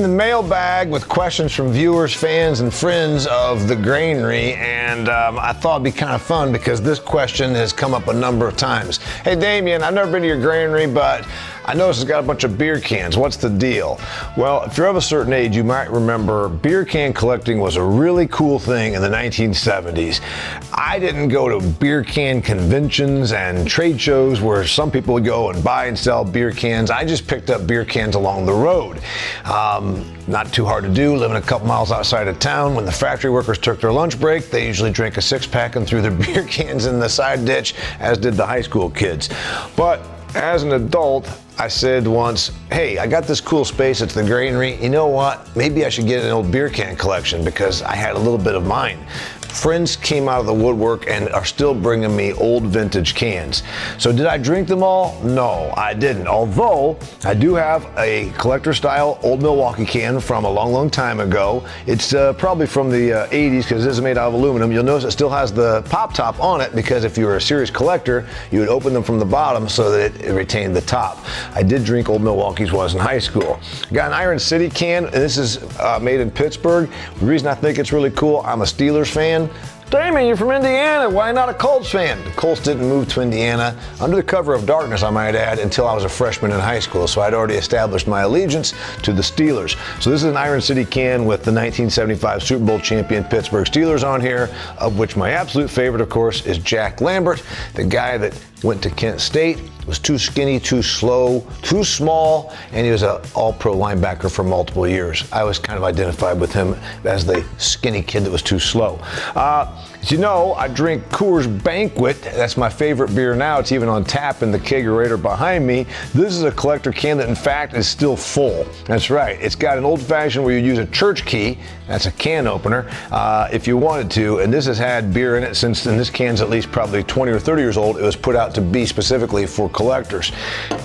in the mailbag with questions from viewers, fans, and friends of the Granary, and I thought it'd be kind of fun because this question has come up a number of times. Hey, Damien, I've never been to your Granary, but I noticed it's got a bunch of beer cans. What's the deal? Well, if you're of a certain age, you might remember beer can collecting was a really cool thing in the 1970s. I didn't go to beer can conventions and trade shows where some people would go and buy and sell beer cans. I just picked up beer cans along the road. Not too hard to do, living a couple miles outside of town. When the factory workers took their lunch break, they usually drank a six-pack and threw their beer cans in the side ditch, as did the high school kids. But as an adult, I said once, hey, I got this cool space at the Granary. You know what? Maybe I should get an old beer can collection because I had a little bit of mine. Friends came out of the woodwork and are still bringing me old vintage cans. So did I drink them all? No, I didn't. Although I do have a collector style old Milwaukee can from a long, long time ago. It's probably from the 80s because it is made out of aluminum. You'll notice it still has the pop top on it because if you were a serious collector, you would open them from the bottom so that it retained the top. I did drink old Milwaukee's when I was in high school. I got an Iron City can, and this is made in Pittsburgh. The reason I think it's really cool, I'm a Steelers fan. Damon, you're from Indiana. Why not a Colts fan? The Colts didn't move to Indiana under the cover of darkness, I might add, until I was a freshman in high school. So I'd already established my allegiance to the Steelers. So this is an Iron City can with the 1975 Super Bowl champion Pittsburgh Steelers on here, of which my absolute favorite, of course, is Jack Lambert, the guy that went to Kent State, was too skinny, too slow, too small, and he was an all-pro linebacker for multiple years. I was kind of identified with him as the skinny kid that was too slow. As you know, I drink Coors Banquet. That's my favorite beer now. It's even on tap in the kegerator behind me. This is a collector can that, in fact, is still full. That's right. It's got an old-fashioned where you use a church key. That's a can opener, if you wanted to. And this has had beer in it since, and this can's at least probably 20 or 30 years old. It was put out to be specifically for collectors.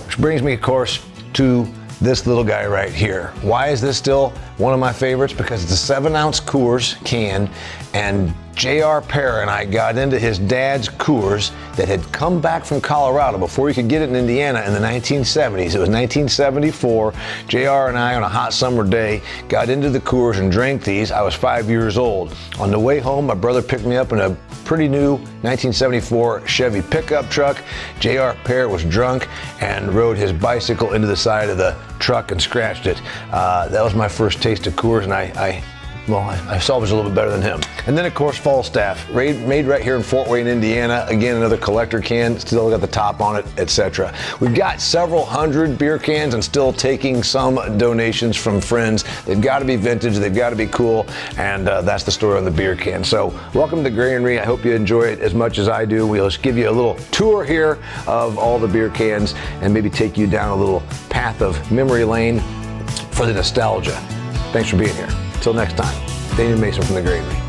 Which brings me, of course, to this little guy right here. Why is this still one of my favorites? Because it's a 7-ounce Coors can, and J.R. Pear and I got into his dad's Coors that had come back from Colorado before you could get it in Indiana in the 1970s. It was 1974. J.R. and I, on a hot summer day, got into the Coors and drank these. I was 5 years old. On the way home, my brother picked me up in a pretty new 1974 Chevy pickup truck. J.R. Pear was drunk and rode his bicycle into the side of the truck and scratched it. That was my first taste of Coors, and I salvaged a little bit better than him. And then, of course, Falstaff, made right here in Fort Wayne, Indiana. Again, another collector can, still got the top on it, etc. We've got several hundred beer cans and still taking some donations from friends. They've got to be vintage, they've got to be cool, and that's the story on the beer can. So, welcome to Granary. I hope you enjoy it as much as I do. We'll just give you a little tour here of all the beer cans and maybe take you down a little path of memory lane for the nostalgia. Thanks for being here. Until next time, Damien Mason from the Granary.